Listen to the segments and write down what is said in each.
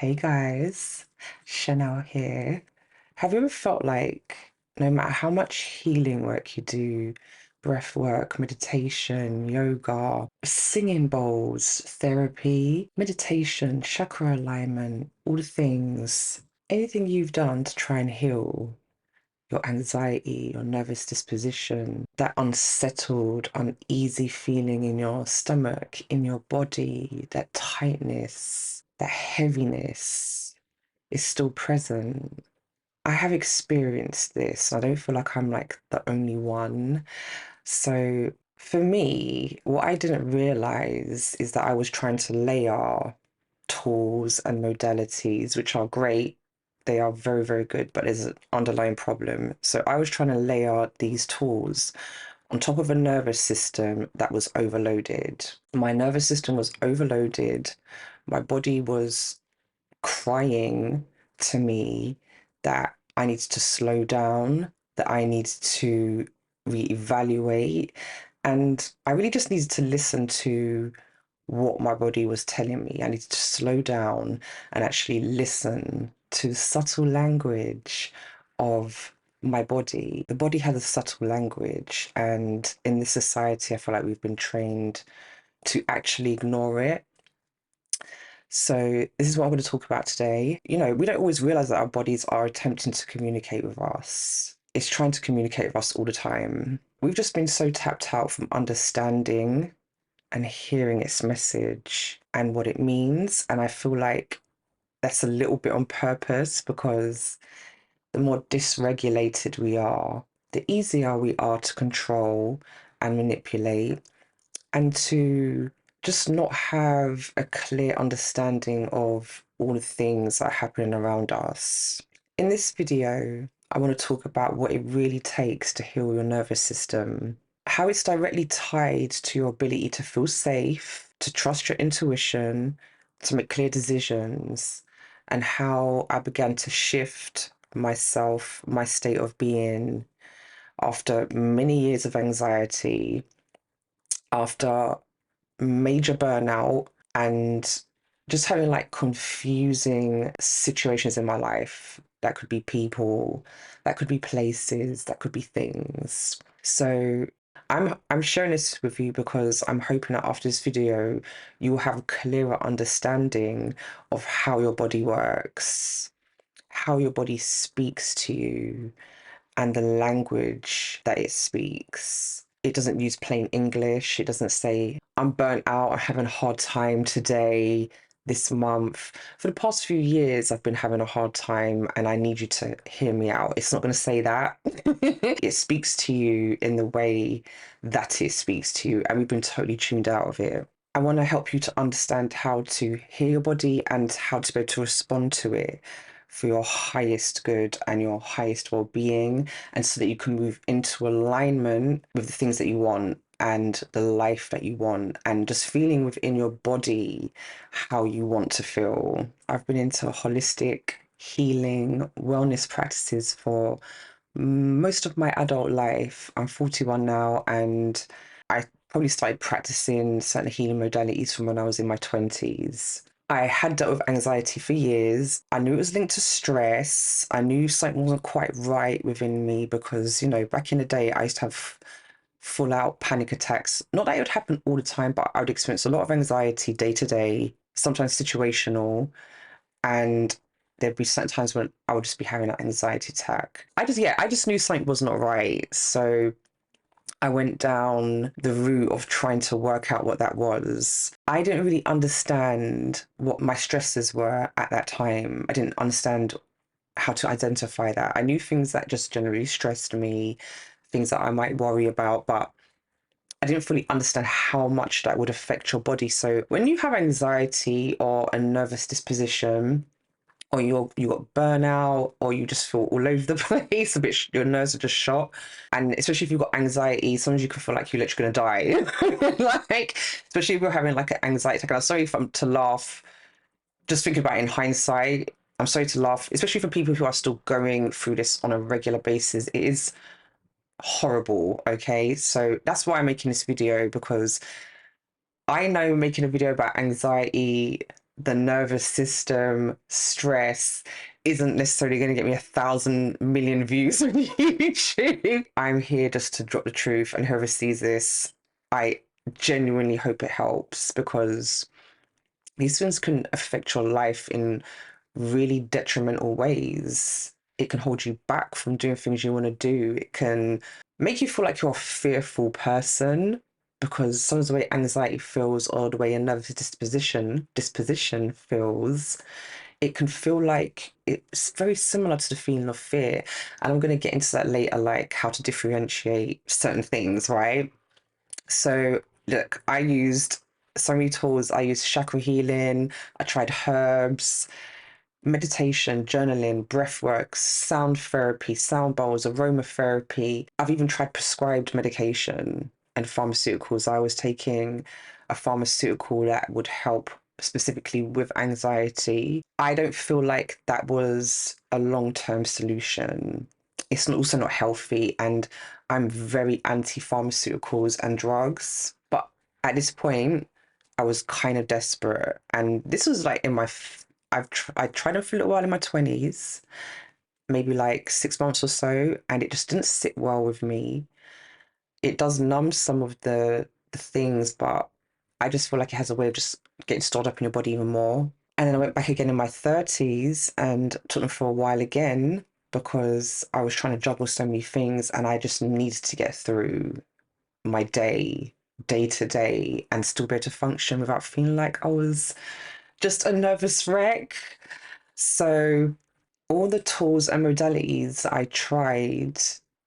Hey guys, Chanel here. Have you ever felt like no matter how much healing work you do, breath work, meditation, yoga, singing bowls, therapy, meditation, chakra alignment, all the things, anything you've done to try and heal your anxiety, your nervous disposition, that unsettled, uneasy feeling in your stomach, in your body, that tightness, that heaviness is still present. I have experienced this. I don't feel like I'm like the only one. So for me, what I didn't realize is that I was trying to layer tools and modalities, which are great. They are very, very good, but there's an underlying problem. So I was trying to layer these tools on top of a nervous system that was overloaded. My nervous system was overloaded. My body was crying to me that I needed to slow down, that I needed to reevaluate. And I really just needed to listen to what my body was telling me. I needed to slow down and actually listen to the subtle language of my body. The body has a subtle language, and in this society, I feel like we've been trained to actually ignore it. So, this is what I'm going to talk about today. We don't always realize that our bodies are attempting to communicate with us. It's trying to communicate with us all the time. We've just been so tapped out from understanding and hearing its message and what it means. And I feel like that's a little bit on purpose because the more dysregulated we are, the easier we are to control and manipulate, and to just not have a clear understanding of all the things that are happening around us. In this video, I want to talk about what it really takes to heal your nervous system, how it's directly tied to your ability to feel safe, to trust your intuition, to make clear decisions, and how I began to shift myself, my state of being after many years of anxiety, after major burnout, and just having like confusing situations in my life. That could be people, that could be places, that could be things. So I'm sharing this with you because I'm hoping that after this video you will have a clearer understanding of how your body works, how your body speaks to you, and the language that it speaks. It doesn't use plain English. It doesn't say, I'm burnt out, I'm having a hard time today, this month. For the past few years, I've been having a hard time and I need you to hear me out. It's not going to say that. It speaks to you in the way that it speaks to you, and we've been totally tuned out of it. I want to help you to understand how to hear your body and how to be able to respond to it for your highest good and your highest well-being, and so that you can move into alignment with the things that you want and the life that you want, and just feeling within your body how you want to feel. I've been into holistic healing wellness practices for most of my adult life. I'm 41 now, and I probably started practicing certain healing modalities from when I was in my 20s. I had dealt with anxiety for years. I knew it was linked to stress. I knew something wasn't quite right within me because, back in the day, I used to have full out panic attacks. Not that it would happen all the time, but I would experience a lot of anxiety day to day, sometimes situational. And there'd be certain times when I would just be having an anxiety attack. I just knew something was not right. So I went down the route of trying to work out what that was. I didn't really understand what my stresses were at that time. I didn't understand how to identify that. I knew things that just generally stressed me, things that I might worry about, but I didn't fully understand how much that would affect your body. So when you have anxiety or a nervous disposition, or you got burnout, or you just feel all over the place, a bit, your nerves are just shot. And especially if you've got anxiety, sometimes you can feel like you're literally gonna die. Like, especially if you're having like an anxiety attack. And I'm sorry if I'm to laugh, just thinking about it in hindsight. I'm sorry to laugh, especially for people who are still going through this on a regular basis. It is horrible, okay? So that's why I'm making this video, because I know making a video about anxiety the nervous system, stress isn't necessarily going to get me 1,000 million views on YouTube. I'm here just to drop the truth, and whoever sees this, I genuinely hope it helps because these things can affect your life in really detrimental ways. It can hold you back from doing things you want to do. It can make you feel like you're a fearful person because sometimes the way anxiety feels or the way another disposition feels, it can feel like it's very similar to the feeling of fear. And I'm going to get into that later, like how to differentiate certain things, right? So, look, I used so many tools. I used chakra healing, I tried herbs, meditation, journaling, breath work, sound therapy, sound bowls, aromatherapy. I've even tried prescribed medication and pharmaceuticals. I was taking a pharmaceutical that would help specifically with anxiety. I don't feel like that was a long-term solution. It's also not healthy, and I'm very anti-pharmaceuticals and drugs. But at this point, I was kind of desperate, and this was like in my I tried it for a little while in my 20s, maybe like 6 months or so, and it just didn't sit well with me. It does numb some of the things, but I just feel like it has a way of just getting stored up in your body even more. And then I went back again in my 30s and took them for a while again because I was trying to juggle so many things and I just needed to get through my day to day, and still be able to function without feeling like I was just a nervous wreck. So all the tools and modalities I tried,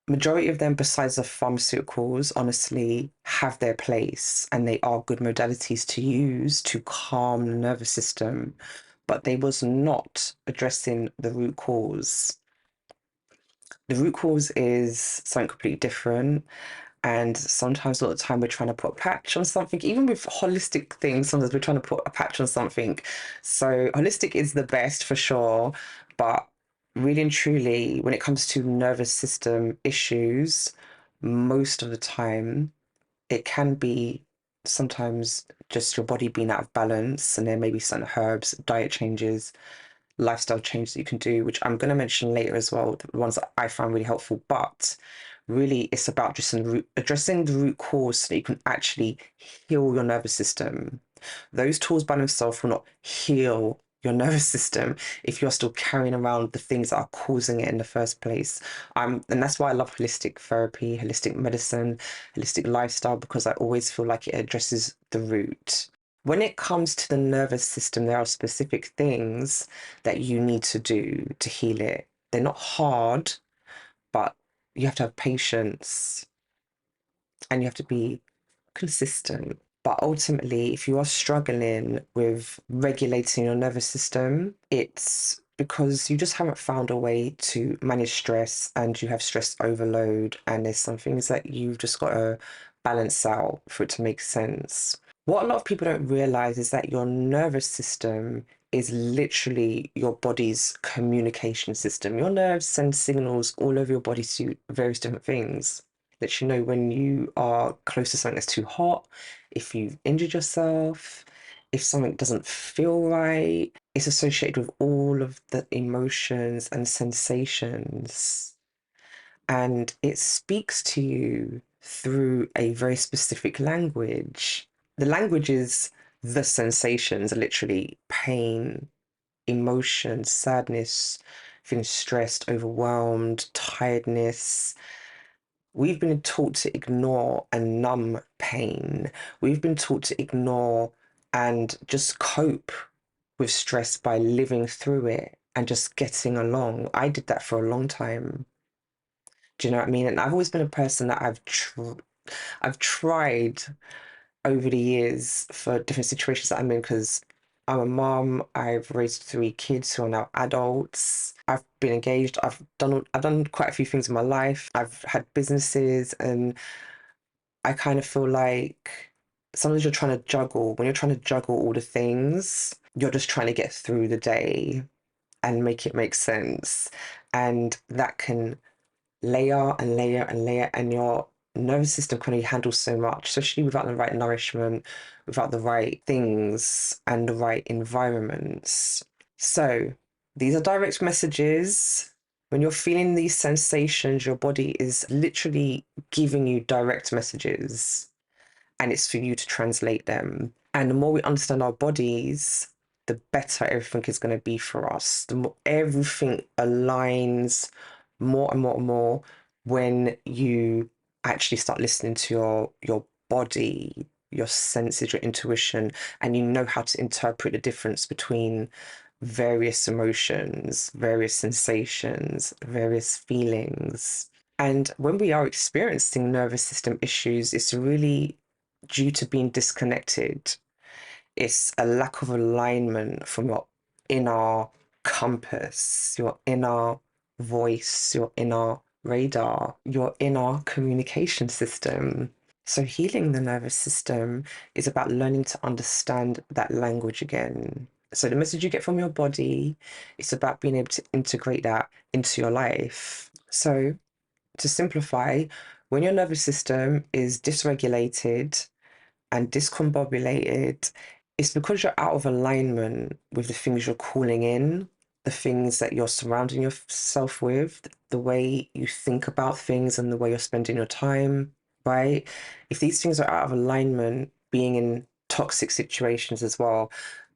majority of them besides the pharmaceuticals, honestly, have their place and they are good modalities to use to calm the nervous system, but they was not addressing the root cause. The root cause is something completely different. And sometimes, a lot of the time, we're trying to put a patch on something. Even with holistic things, sometimes we're trying to put a patch on something. So, holistic is the best for sure. But really and truly, when it comes to nervous system issues, most of the time, it can be sometimes just your body being out of balance. And there may be some herbs, diet changes, lifestyle changes that you can do, which I'm going to mention later as well, the ones that I find really helpful. But really, it's about just addressing the root cause so that you can actually heal your nervous system. Those tools by themselves will not heal your nervous system if you're still carrying around the things that are causing it in the first place. And that's why I love holistic therapy, holistic medicine, holistic lifestyle, because I always feel like it addresses the root. When it comes to the nervous system, there are specific things that you need to do to heal it. They're not hard, but you have to have patience and you have to be consistent. But ultimately, if you are struggling with regulating your nervous system, it's because you just haven't found a way to manage stress and you have stress overload, and there's some things that you've just got to balance out for it to make sense. What a lot of people don't realize is that your nervous system is literally your body's communication system. Your nerves send signals all over your body to various different things. Let you know when you are close to something that's too hot, if you've injured yourself, if something doesn't feel right. It's associated with all of the emotions and sensations. And it speaks to you through a very specific language. The language is the sensations, literally pain, emotion, sadness, feeling stressed, overwhelmed, tiredness. We've been taught to ignore and numb pain. We've been taught to ignore and just cope with stress by living through it and just getting along. I did that for a long time. Do you know what I mean? And I've always been a person that I've tried over the years for different situations that I'm in because I'm a mom. I've raised three kids who are now adults. I've been engaged. I've done quite a few things in my life. I've had businesses, and I kind of feel like sometimes you're trying to juggle. When you're trying to juggle all the things, you're just trying to get through the day and make it make sense. And that can layer and layer and layer, and your nervous system can only handle so much, especially without the right nourishment, without the right things and the right environments. So these are direct messages. When you're feeling these sensations, your body is literally giving you direct messages, and it's for you to translate them. And the more we understand our bodies, the better everything is going to be for us. The more everything aligns more and more and more when you actually start listening to your body, your senses, your intuition, and you know how to interpret the difference between various emotions, various sensations, various feelings. And when we are experiencing nervous system issues, it's really due to being disconnected. It's a lack of alignment from your inner compass, your inner voice, your inner radar, your inner communication system. So, healing the nervous system is about learning to understand that language again. So, the message you get from your body, it's about being able to integrate that into your life. So, to simplify, when your nervous system is dysregulated and discombobulated, it's because you're out of alignment with the things you're calling in, the things that you're surrounding yourself with, the way you think about things and the way you're spending your time, right? If these things are out of alignment, being in toxic situations as well,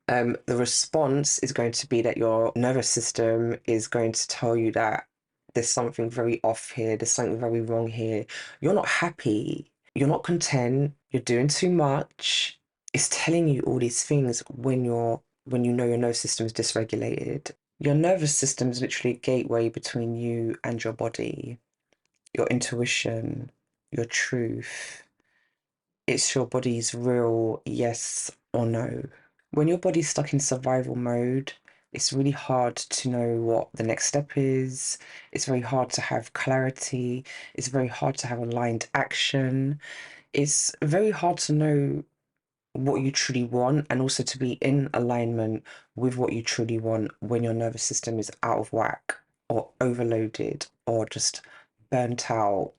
the response is going to be that your nervous system is going to tell you that there's something very off here, there's something very wrong here. You're not happy, you're not content, you're doing too much. It's telling you all these things when you know your nervous system is dysregulated. Your nervous system is literally a gateway between you and your body, your intuition, your truth. It's your body's real yes or no. When your body's stuck in survival mode, it's really hard to know what the next step is. It's very hard to have clarity. It's very hard to have aligned action. It's very hard to know what you truly want and also to be in alignment with what you truly want when your nervous system is out of whack or overloaded or just burnt out,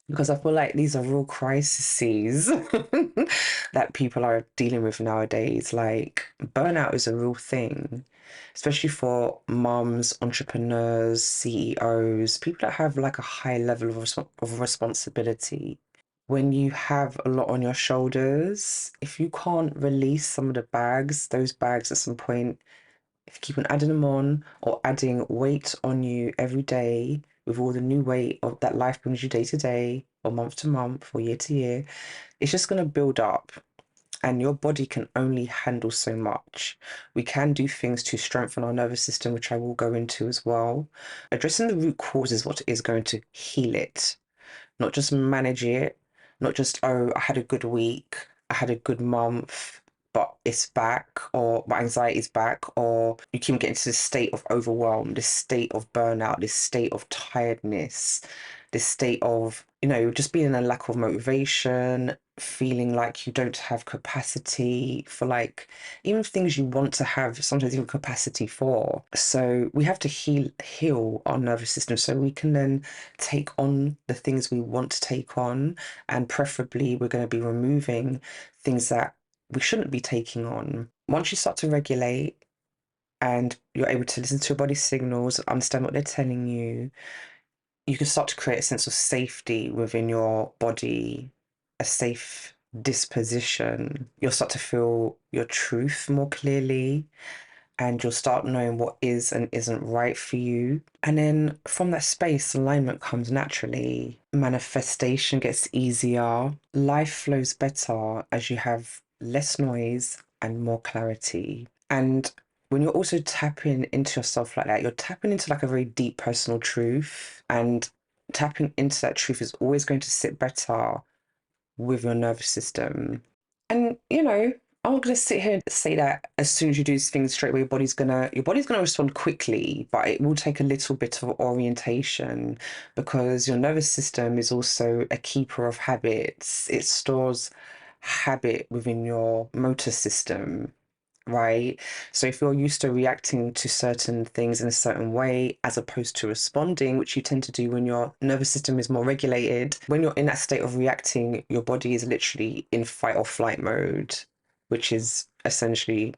because I feel like these are real crises that people are dealing with nowadays. Like, burnout is a real thing, especially for moms, entrepreneurs, CEOs, people that have like a high level of responsibility. When you have a lot on your shoulders, if you can't release some of the bags, those bags at some point, if you keep on adding them on or adding weight on you every day with all the new weight of that life brings you day to day or month to month or year to year, it's just going to build up, and your body can only handle so much. We can do things to strengthen our nervous system, which I will go into as well. Addressing the root cause is what is going to heal it, not just manage it, not just, oh, I had a good week, I had a good month, but it's back, or my anxiety is back, or you keep getting to this state of overwhelm, this state of burnout, this state of tiredness, this state of, just being in a lack of motivation, feeling like you don't have capacity for like even things you want to have, sometimes even capacity for. So we have to heal our nervous system so we can then take on the things we want to take on, and preferably we're going to be removing things that we shouldn't be taking on. Once you start to regulate and you're able to listen to your body's signals, understand what they're telling you, you can start to create a sense of safety within your body, a safe disposition. You'll start to feel your truth more clearly, and you'll start knowing what is and isn't right for you. And then from that space, alignment comes naturally. Manifestation gets easier. Life flows better as you have less noise and more clarity. And when you're also tapping into yourself like that, you're tapping into like a very deep personal truth. And tapping into that truth is always going to sit better with your nervous system. And I'm not gonna sit here and say that as soon as you do these things straight away, your body's gonna respond quickly, but it will take a little bit of orientation, because your nervous system is also a keeper of habits. It stores habit within your motor system. right? So if you're used to reacting to certain things in a certain way as opposed to responding, which you tend to do when your nervous system is more regulated, when you're in that state of reacting, your body is literally in fight or flight mode, which is essentially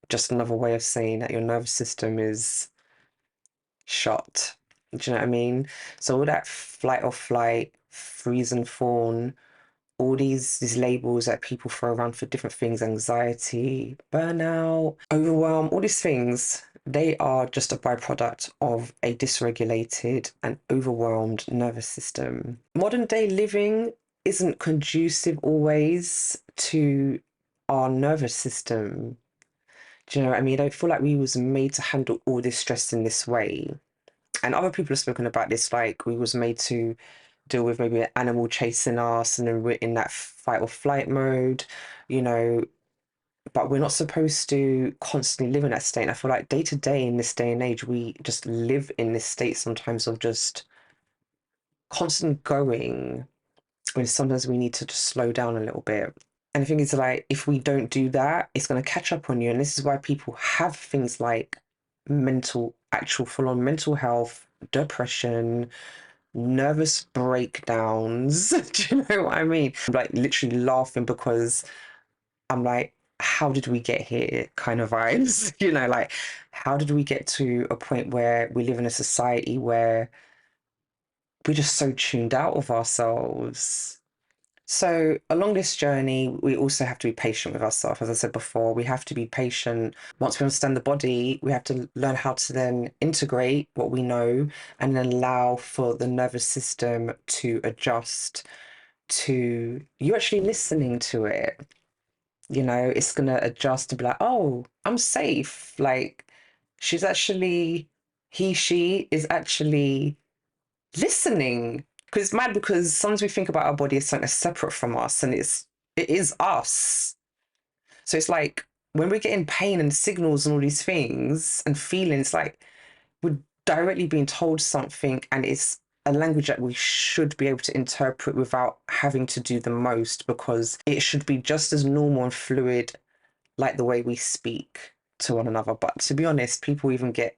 just another way of saying that your nervous system is shot. Do you know what I mean? So all that flight or flight, freeze and fawn, all these labels that people throw around for different things, anxiety, burnout, overwhelm, all these things, they are just a byproduct of a dysregulated and overwhelmed nervous system. Modern day living isn't conducive always to our nervous system. Do you know what I mean? I feel like we was made to handle all this stress in this way. And other people have spoken about this, like we was made to deal with maybe an animal chasing us and then we're in that fight or flight mode, you know, but we're not supposed to constantly live in that state. And I feel like day to day in this day and age, we just live in this state sometimes of just constant going when sometimes we need to just slow down a little bit. And the thing is, like, if we don't do that, it's going to catch up on you. And this is why people have things like actual full on mental health, depression, nervous breakdowns. Do you know what I mean? I'm like literally laughing because I'm like, how did we get here? Kind of vibes. Like, how did we get to a point where we live in a society where we're just so tuned out of ourselves? So, along this journey, we also have to be patient with ourselves. As I said before, we have to be patient. Once we understand the body, we have to learn how to then integrate what we know and then allow for the nervous system to adjust to you actually listening to it. It's going to adjust to be like, oh, I'm safe. Like, she's actually, she is actually listening. Because it's mad because sometimes we think about our body as something that's separate from us and it is us. So it's like when we're getting pain and signals and all these things and feelings, like we're directly being told something and it's a language that we should be able to interpret without having to do the most because it should be just as normal and fluid like the way we speak to one another. But to be honest, people even get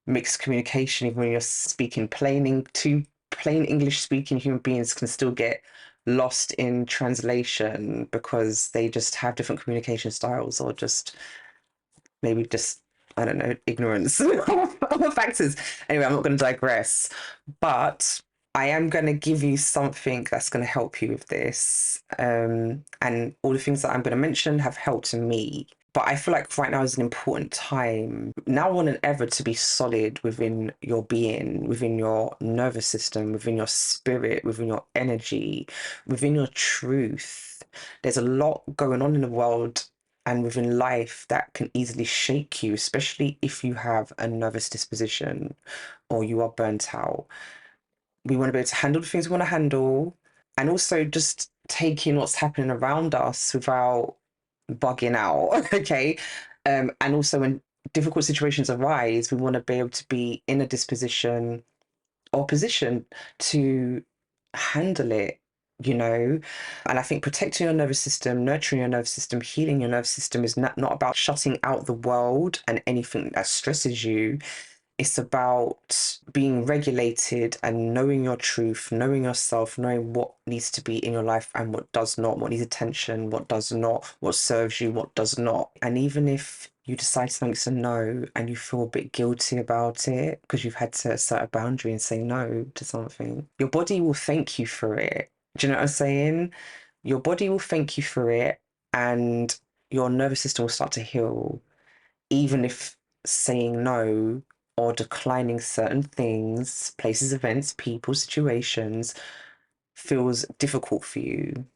mixed communication even when you're speaking plain English speaking human beings can still get lost in translation because they just have different communication styles or just maybe just I don't know ignorance other factors. Anyway, I'm not going to digress, but I am going to give you something that's going to help you with this. And all the things that I'm going to mention have helped me. But I feel like right now is an important time, now more than ever, to be solid within your being, within your nervous system, within your spirit, within your energy, within your truth. There's a lot going on in the world and within life that can easily shake you, especially if you have a nervous disposition or you are burnt out. We want to be able to handle the things we want to handle and also just take in what's happening around us without bugging out. Okay. And also when difficult situations arise, we want to be able to be in a disposition or position to handle it, you know? And I think protecting your nervous system, nurturing your nervous system, healing your nervous system is not about shutting out the world and anything that stresses you. It's about being regulated and knowing your truth, knowing yourself, knowing what needs to be in your life and what does not, what needs attention, what does not, what serves you, what does not. And even if you decide something's a no and you feel a bit guilty about it because you've had to set a boundary and say no to something, your body will thank you for it. Do you know what I'm saying? Your body will thank you for it and your nervous system will start to heal even if saying no or declining certain things, places, events, people, situations feels difficult for you,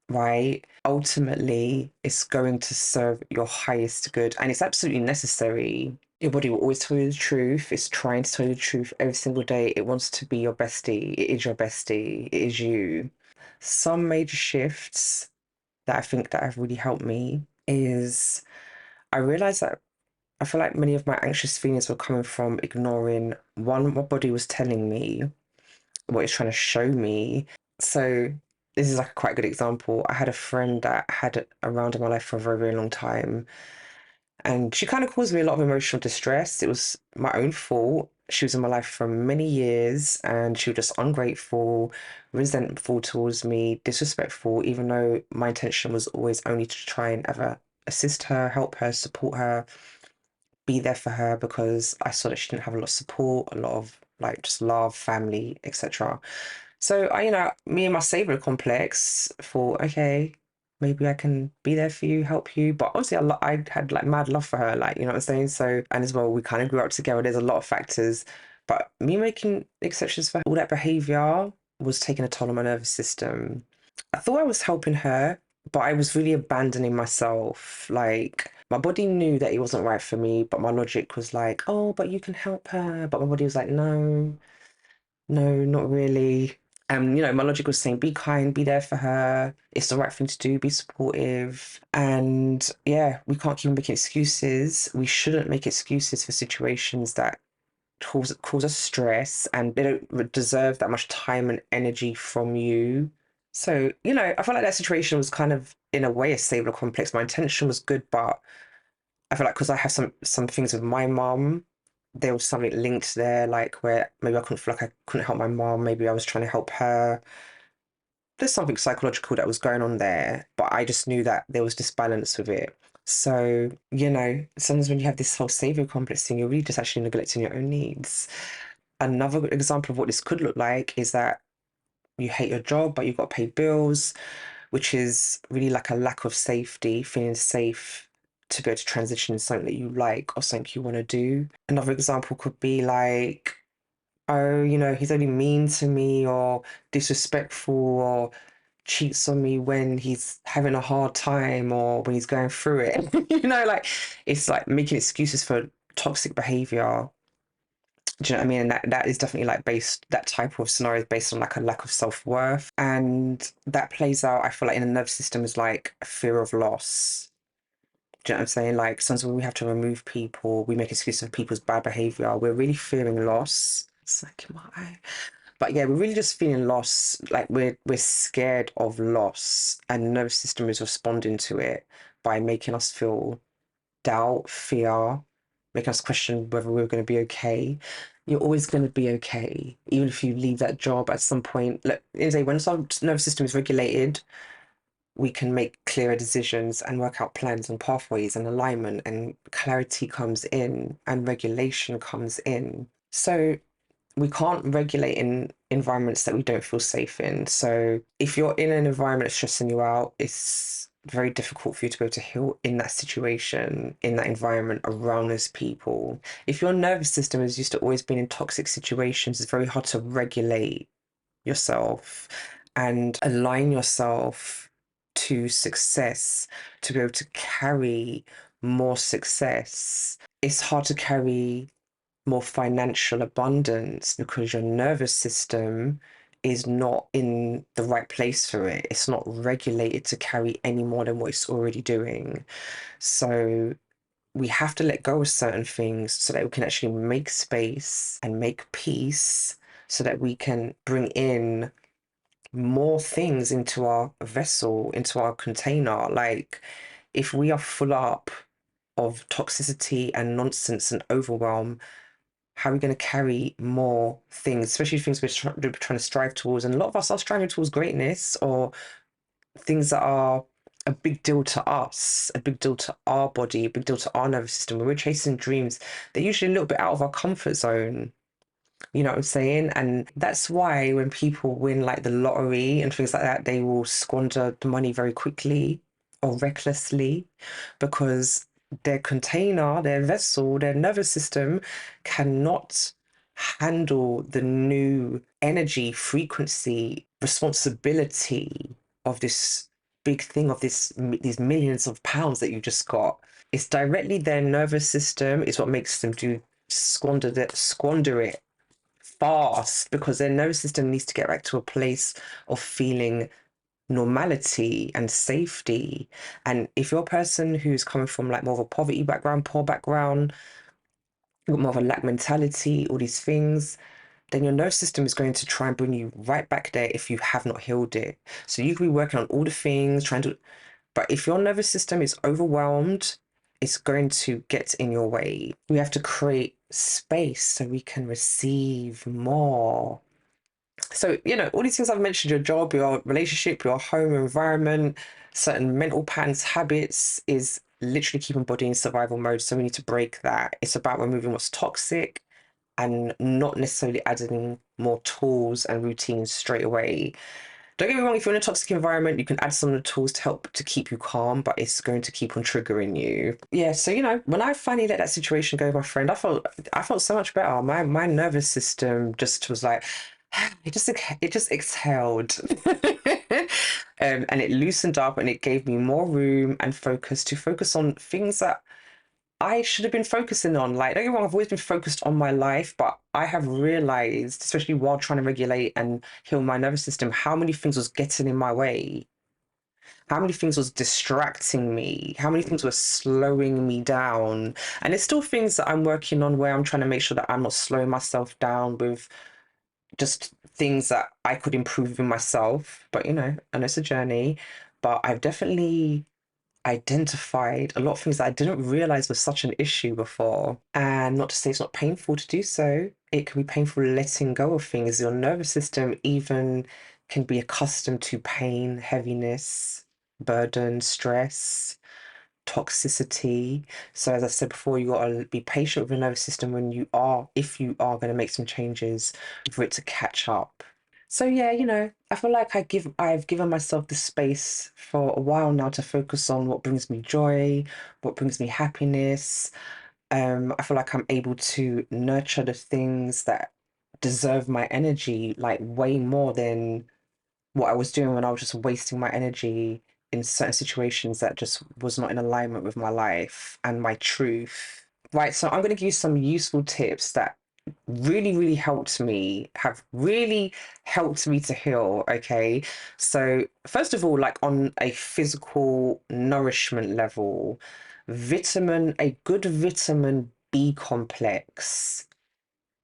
right? Ultimately, it's going to serve your highest good and it's absolutely necessary. Your body will always tell you the truth. It's trying to tell you the truth every single day. It wants to be your bestie. It is your bestie. It is you. Some major shifts that I think that have really helped me is I realized that I feel like many of my anxious feelings were coming from ignoring one, what my body was telling me, what it's trying to show me. So this is like a quite good example. I had a friend that had it around in my life for a very, very long time. And she kind of caused me a lot of emotional distress. It was my own fault. She was in my life for many years and she was just ungrateful, resentful towards me, disrespectful, even though my intention was always only to try and ever assist her, help her, support her, be there for her because I saw that she didn't have a lot of support, a lot of like just love, family, etc. So I, me and my savior complex thought, okay, maybe I can be there for you, help you. But obviously, I had like mad love for her, like what I'm saying. So and as well, we kind of grew up together. There's a lot of factors, but me making exceptions for all that behavior was taking a toll on my nervous system. I thought I was helping her, but I was really abandoning myself. Like my body knew that it wasn't right for me, but my logic was like, oh, but you can help her. But my body was like, no, no, not really. My logic was saying, be kind, be there for her. It's the right thing to do, be supportive. And yeah, we can't keep making excuses. We shouldn't make excuses for situations that cause us stress and they don't deserve that much time and energy from you. So, I felt like that situation was kind of, in a way, a stable complex. My intention was good, but I feel like because I have some things with my mom, there was something linked there, like where maybe I couldn't feel like I couldn't help my mom. Maybe I was trying to help her. There's something psychological that was going on there, but I just knew that there was disbalance with it. So, sometimes when you have this whole savior complex thing, you're really just actually neglecting your own needs. Another good example of what this could look like is that you hate your job, but you've got to pay bills, which is really like a lack of safety, feeling safe to be able to transition into something that you like or something you want to do. Another example could be like, oh, he's only mean to me or disrespectful or cheats on me when he's having a hard time or when he's going through it. Like it's like making excuses for toxic behavior. Do you know what I mean? And that is definitely like that type of scenario is based on like a lack of self-worth. And that plays out, I feel like in the nervous system is like a fear of loss. Do you know what I'm saying? Like sometimes when we have to remove people, we make excuses for people's bad behavior. We're really fearing loss. It's like my but yeah, we're really just feeling loss. Like we're scared of loss, and the nervous system is responding to it by making us feel doubt, fear, making us question whether we're going to be okay. You're always going to be okay, even if you leave that job at some point. Look, when our nervous system is regulated, we can make clearer decisions and work out plans and pathways and alignment, and clarity comes in and regulation comes in. So we can't regulate in environments that we don't feel safe in. So if you're in an environment that's stressing you out, it's very difficult for you to be able to heal in that situation, in that environment around those people. If your nervous system is used to always being in toxic situations, it's very hard to regulate yourself and align yourself to success, to be able to carry more success. It's hard to carry more financial abundance because your nervous system is not in the right place for it. It's not regulated to carry any more than what it's already doing. So we have to let go of certain things so that we can actually make space and make peace so that we can bring in more things into our vessel, into our container. Like if we are full up of toxicity and nonsense and overwhelm, how are we going to carry more things, especially things we're trying to strive towards? And a lot of us are striving towards greatness or things that are a big deal to us, a big deal to our body, a big deal to our nervous system. When we're chasing dreams, they're usually a little bit out of our comfort zone. You know what I'm saying? And that's why when people win like the lottery and things like that, they will squander the money very quickly or recklessly because their container, their vessel, their nervous system cannot handle the new energy, frequency, responsibility of this big thing of these millions of pounds that you just got. It's directly their nervous system is what makes them squander it fast because their nervous system needs to get back to a place of feeling normality and safety. And if you're a person who's coming from like more of a poverty background, poor background, more of a lack mentality, all these things, then your nervous system is going to try and bring you right back there if you have not healed it. So you could be working on all the things, but if your nervous system is overwhelmed, it's going to get in your way. We have to create space so we can receive more. So, all these things I've mentioned, your job, your relationship, your home environment, certain mental patterns, habits, is literally keeping body in survival mode. So we need to break that. It's about removing what's toxic and not necessarily adding more tools and routines straight away. Don't get me wrong, if you're in a toxic environment, you can add some of the tools to help to keep you calm, but it's going to keep on triggering you. Yeah, so when I finally let that situation go, my friend, I felt so much better. My nervous system just was like it just exhaled. And it loosened up and it gave me more room and focus to focus on things that I should have been focusing on. Like, don't get me wrong, I've always been focused on my life, but I have realized, especially while trying to regulate and heal my nervous system, how many things was getting in my way, how many things was distracting me, how many things were slowing me down. And there's still things that I'm working on where I'm trying to make sure that I'm not slowing myself down with just things that I could improve in myself. But, and it's a journey. But I've definitely identified a lot of things that I didn't realize was such an issue before. And not to say it's not painful to do so, it can be painful letting go of things. Your nervous system even can be accustomed to pain, heaviness, burden, stress, toxicity. So as I said before, you gotta be patient with your nervous system if you are going to make some changes for it to catch up. So yeah, I feel like I've given myself the space for a while now to focus on what brings me joy, what brings me happiness. I feel like I'm able to nurture the things that deserve my energy like way more than what I was doing when I was just wasting my energy in certain situations that just was not in alignment with my life and my truth. Right, so I'm going to give you some useful tips that have really helped me to heal. Okay. So, first of all, like on a physical nourishment level, a good vitamin B complex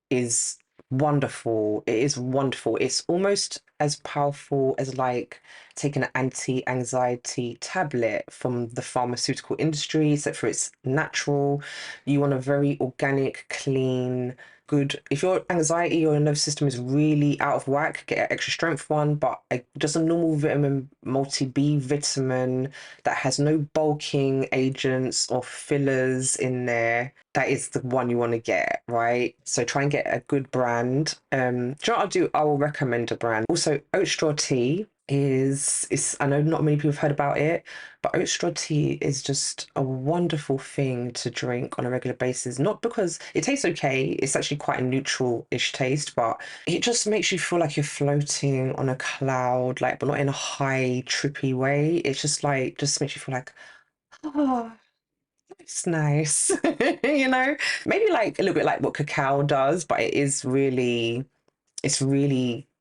is wonderful. It is wonderful. It's almost as powerful as like taking an anti-anxiety tablet from the pharmaceutical industry, except for it's natural. You want a very organic, clean, good. If your anxiety or nervous system is really out of whack, get an extra strength one, but just a normal vitamin, multi B vitamin that has no bulking agents or fillers in there, that is the one you want to get, right? So try and get a good brand. Do you know what I'll do? I will recommend a brand. Also, oat straw tea is I know not many people have heard about it, but oat straw tea is just a wonderful thing to drink on a regular basis. Not because it tastes okay, it's actually quite a neutral-ish taste, but it just makes you feel like you're floating on a cloud, like, but not in a high, trippy way. It's just like, just makes you feel like, oh, it's nice. you know, Maybe like a little bit like what cacao does, but it's really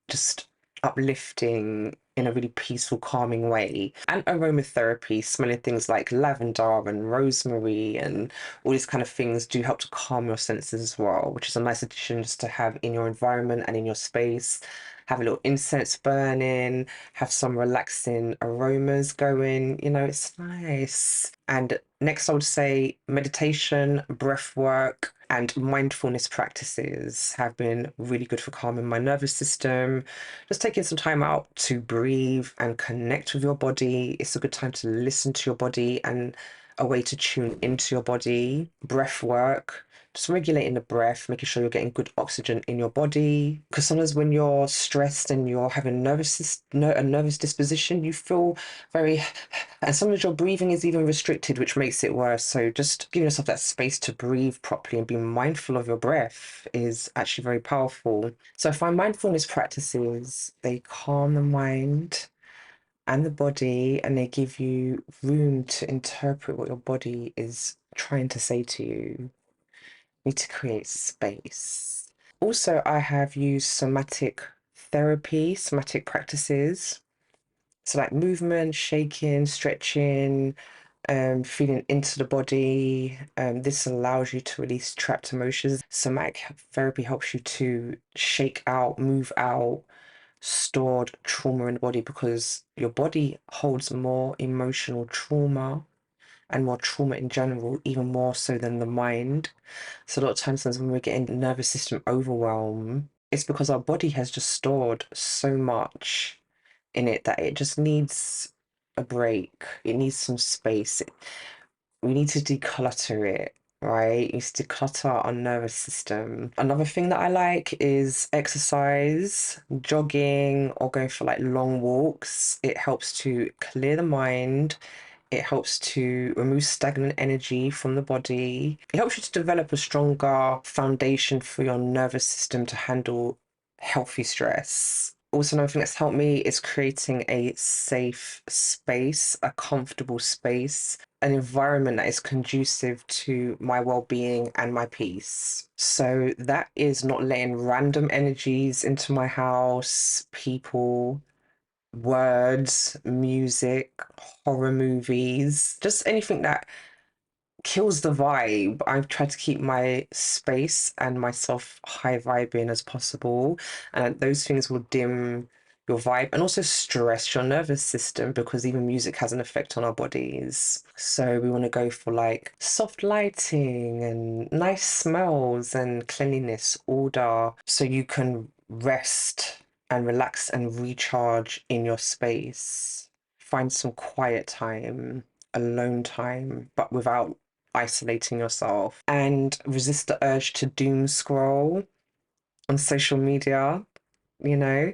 just uplifting in a really peaceful, calming way. And aromatherapy, smelling things like lavender and rosemary and all these kind of things do help to calm your senses as well, which is a nice addition just to have in your environment and in your space. Have a little incense burning, have some relaxing aromas going, it's nice. And next, I would say meditation, breath work, and mindfulness practices have been really good for calming my nervous system. Just taking some time out to breathe and connect with your body. It's a good time to listen to your body and a way to tune into your body. Breath work, just regulating the breath, making sure you're getting good oxygen in your body. Because sometimes when you're stressed and you're having a nervous disposition, you feel very, and sometimes your breathing is even restricted, which makes it worse. So just giving yourself that space to breathe properly and be mindful of your breath is actually very powerful. So I find mindfulness practices, they calm the mind and the body, and they give you room to interpret what your body is trying to say to you. You need to create space. Also, I have used somatic practices. So like movement, shaking, stretching, feeling into the body. This allows you to release trapped emotions. Somatic therapy helps you to shake out, move out stored trauma in the body because your body holds more emotional trauma and more trauma in general, even more so than the mind. So a lot of times when we're getting nervous system overwhelm, it's because our body has just stored so much in it that it just needs a break. It needs some space. We need to declutter it, right? You need to declutter our nervous system. Another thing that I like is exercise, jogging, or going for like long walks. It helps to clear the mind. It helps to remove stagnant energy from the body. It helps you to develop a stronger foundation for your nervous system to handle healthy stress. Also, another thing that's helped me is creating a safe space, a comfortable space, an environment that is conducive to my well-being and my peace. So that is not letting random energies into my house, people, words, music, horror movies, just anything that kills the vibe. I've tried to keep my space and myself high vibing as possible, and those things will dim your vibe and also stress your nervous system because even music has an effect on our bodies. So we want to go for like soft lighting and nice smells and cleanliness, order, so you can rest and relax and recharge in your space. Find some quiet time, alone time, but without isolating yourself, and resist the urge to doom scroll on social media. You know,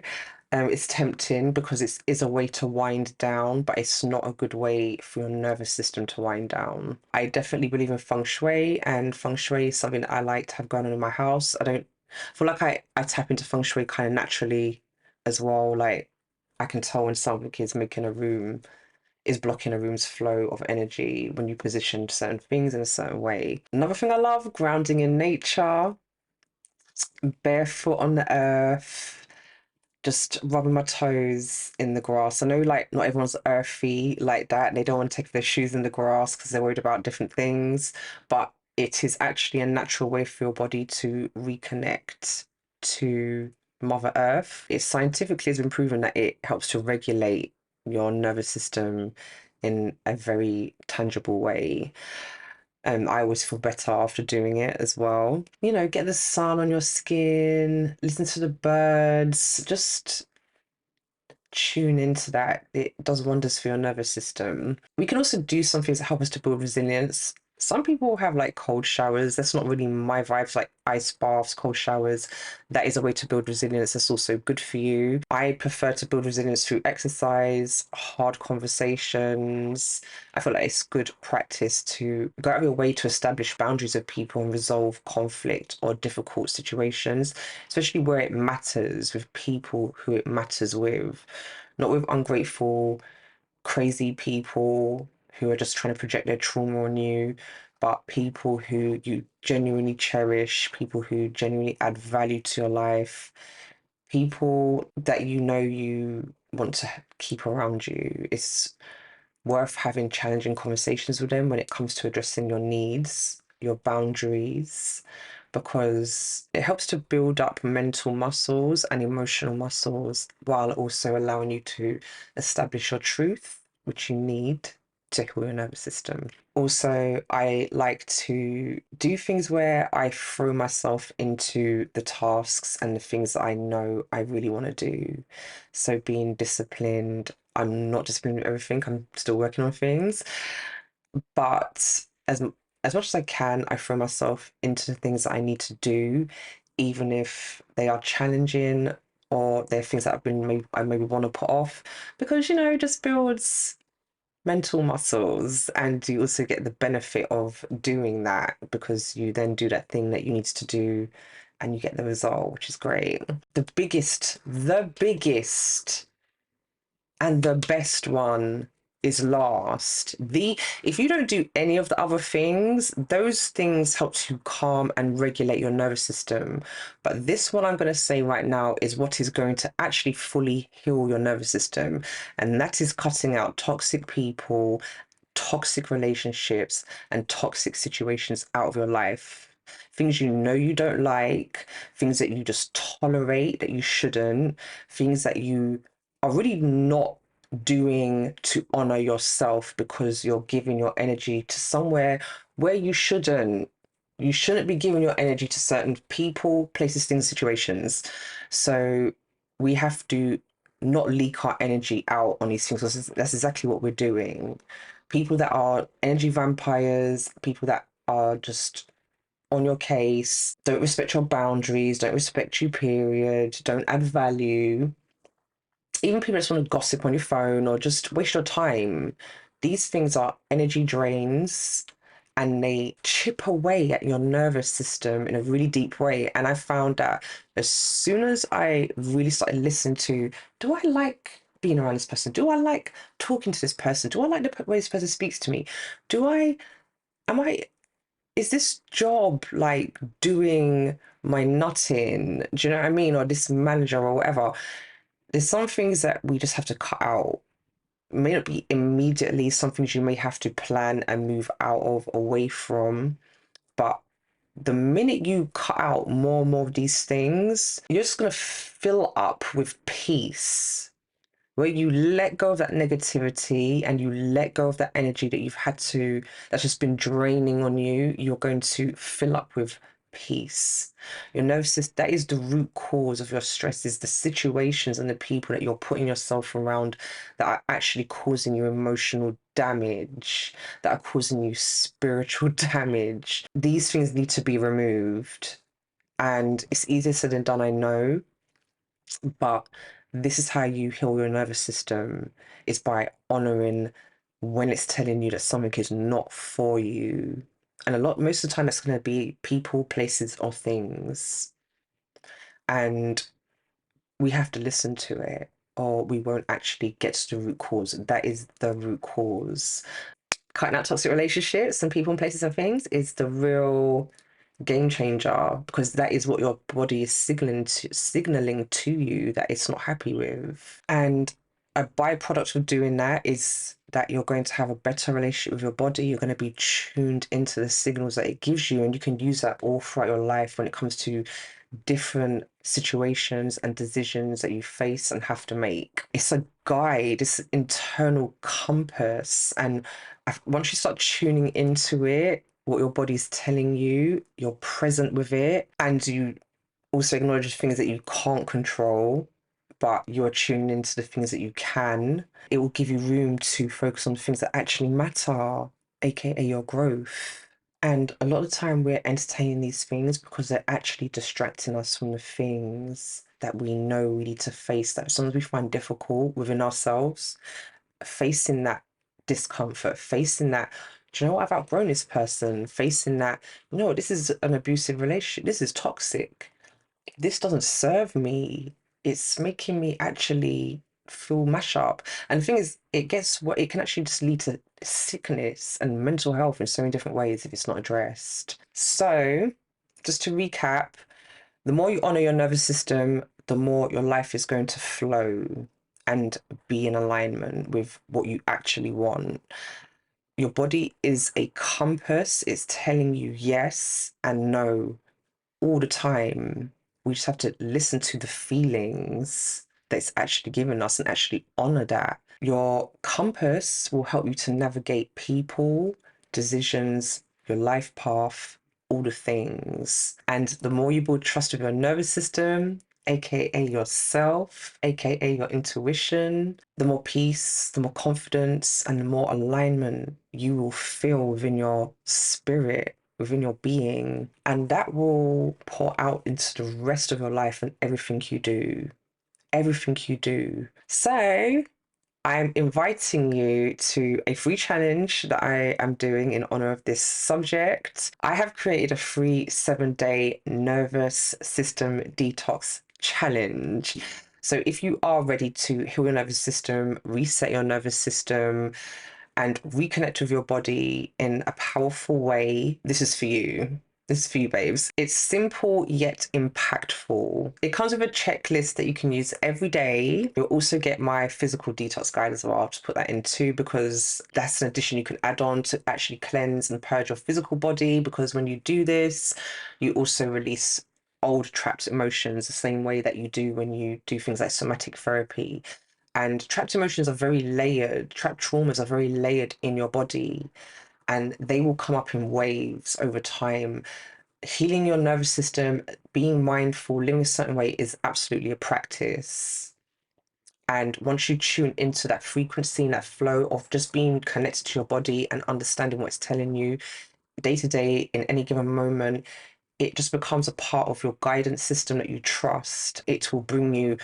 it's tempting because it is a way to wind down, but it's not a good way for your nervous system to wind down. I definitely believe in feng shui, and feng shui is something that I like to have going on in my house. I don't feel like I tap into feng shui kind of naturally as well. Like I can tell when something is making a room is blocking a room's flow of energy when you position certain things in a certain way. Another thing I love, grounding in nature, barefoot on the earth, just rubbing my toes in the grass. I know like not everyone's earthy like that. They don't want to take their shoes in the grass because they're worried about different things, but it is actually a natural way for your body to reconnect to Mother Earth. It scientifically has been proven that it helps to regulate your nervous system in a very tangible way. I always feel better after doing it as well. You know, get the sun on your skin, listen to the birds, just tune into that. It does wonders for your nervous system. We can also do some things that help us to build resilience. Some people have like cold showers. That's not really my vibes, like ice baths, cold showers. That is a way to build resilience. That's also good for you. I prefer to build resilience through exercise, hard conversations. I feel like it's good practice to go out of your way to establish boundaries with people and resolve conflict or difficult situations, especially where it matters, with people who it matters with, not with ungrateful, crazy people who are just trying to project their trauma on you, but people who you genuinely cherish, people who genuinely add value to your life, people that you know you want to keep around you. It's worth having challenging conversations with them when it comes to addressing your needs, your boundaries, because it helps to build up mental muscles and emotional muscles while also allowing you to establish your truth, which you need to heal your nervous system. Also, I like to do things where I throw myself into the tasks and the things that I know I really want to do. So being disciplined, I'm not disciplined with everything, I'm still working on things, but as much as I can, I throw myself into the things that I need to do, even if they are challenging or they're things that I maybe want to put off, because you know, it just builds mental muscles, and you also get the benefit of doing that because you then do that thing that you need to do and you get the result, which is great. The biggest and the best one is last. The If you don't do any of the other things, those things help to calm and regulate your nervous system. But this one I'm going to say right now is what is going to actually fully heal your nervous system, and that is cutting out toxic people, toxic relationships, and toxic situations out of your life. Things you know you don't like, things that you just tolerate that you shouldn't, things that you are really not doing to honor yourself because you're giving your energy to somewhere where you shouldn't. You shouldn't be giving your energy to certain people, places, things, situations. So we have to not leak our energy out on these things, because that's exactly what we're doing. People that are energy vampires, people that are just on your case, don't respect your boundaries, don't respect you, period, don't add value, even people that just want to gossip on your phone or just waste your time, these things are energy drains and they chip away at your nervous system in a really deep way. And I found that as soon as I really started listening to, do I like being around this person? Do I like talking to this person? Do I like the way this person speaks to me? Do I, am I, is this job like doing my nutting? Do you know what I mean? Or this manager or whatever? There's some things that we just have to cut out. It may not be immediately, some things you may have to plan and move out of, away from, but the minute you cut out more and more of these things, you're just going to fill up with peace, where you let go of that negativity and you let go of that energy that you've had to, that's just been draining on you. You're going to fill up with peace. Your nervous system, that is the root cause of your stress, is the situations and the people that you're putting yourself around that are actually causing you emotional damage, that are causing you spiritual damage. These things need to be removed. And it's easier said than done, I know, but this is how you heal your nervous system, is by honoring when it's telling you that something is not for you. And most of the time, that's going to be people, places, or things. And we have to listen to it, or we won't actually get to the root cause. That is the root cause. Cutting out toxic relationships and people and places and things is the real game changer, because that is what your body is signaling to you that it's not happy with. And a byproduct of doing that is that you're going to have a better relationship with your body. You're going to be tuned into the signals that it gives you, and you can use that all throughout your life when it comes to different situations and decisions that you face and have to make. It's a guide, it's an internal compass. And once you start tuning into it, what your body's telling you, you're present with it, and you also acknowledge things that you can't control, but you're tuning into the things that you can. It will give you room to focus on things that actually matter, aka your growth. And a lot of the time we're entertaining these things because they're actually distracting us from the things that we know we need to face, that sometimes we find difficult within ourselves. Facing that discomfort, facing that, do you know what, I've outgrown this person, facing that, no, this is an abusive relationship, this is toxic, this doesn't serve me, it's making me actually feel mash up. And the thing is, it can actually just lead to sickness and mental health in so many different ways if it's not addressed. So, just to recap, the more you honor your nervous system, the more your life is going to flow and be in alignment with what you actually want. Your body is a compass, it's telling you yes and no all the time. We just have to listen to the feelings that it's actually given us and actually honor that. Your compass will help you to navigate people, decisions, your life path, all the things. And the more you build trust with your nervous system, aka yourself, aka your intuition, the more peace, the more confidence, and the more alignment you will feel within your spirit, within your being. And that will pour out into the rest of your life and everything you do. Everything you do. So, I'm inviting you to a free challenge that I am doing in honor of this subject. I have created a free 7-day nervous system detox challenge. So if you are ready to heal your nervous system, reset your nervous system, and reconnect with your body in a powerful way, this is for you. This is for you, babes. It's simple yet impactful. It comes with a checklist that you can use every day. You'll also get my physical detox guide as well. I'll just put that in too, because that's an addition you can add on to actually cleanse and purge your physical body. Because when you do this, you also release old trapped emotions the same way that you do when you do things like somatic therapy. And trapped emotions are very layered, trapped traumas are very layered in your body, and they will come up in waves over time. Healing your nervous system, being mindful, living a certain way is absolutely a practice. And once you tune into that frequency and that flow of just being connected to your body and understanding what it's telling you day to day in any given moment, it just becomes a part of your guidance system that you trust. It will bring you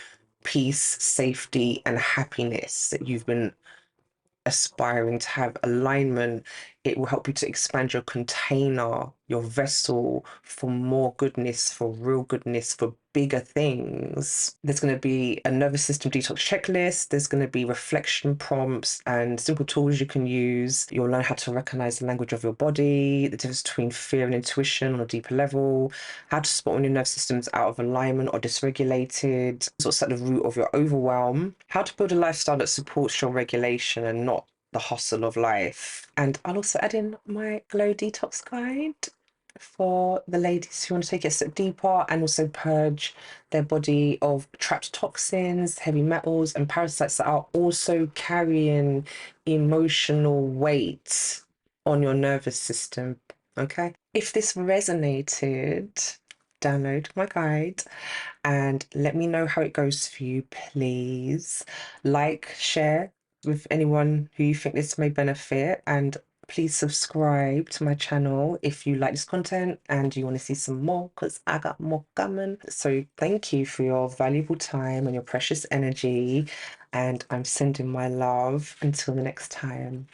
peace, safety, and happiness that you've been aspiring to have. Alignment. It will help you to expand your container, your vessel for more goodness, for real goodness, for bigger things. There's going to be a nervous system detox checklist. There's going to be reflection prompts and simple tools you can use. You'll learn how to recognize the language of your body, the difference between fear and intuition on a deeper level, how to spot when your nervous system's out of alignment or dysregulated, what's at the root of your overwhelm, how to build a lifestyle that supports your regulation and not the hustle of life. And I'll also add in my glow detox guide for the ladies who want to take it a step deeper and also purge their body of trapped toxins, heavy metals, and parasites that are also carrying emotional weight on your nervous system. Okay. If this resonated, download my guide and let me know how it goes for you, please. Like, share with anyone who you think this may benefit, and please subscribe to my channel if you like this content and you want to see some more, because I got more coming. So thank you for your valuable time and your precious energy, and I'm sending my love until the next time.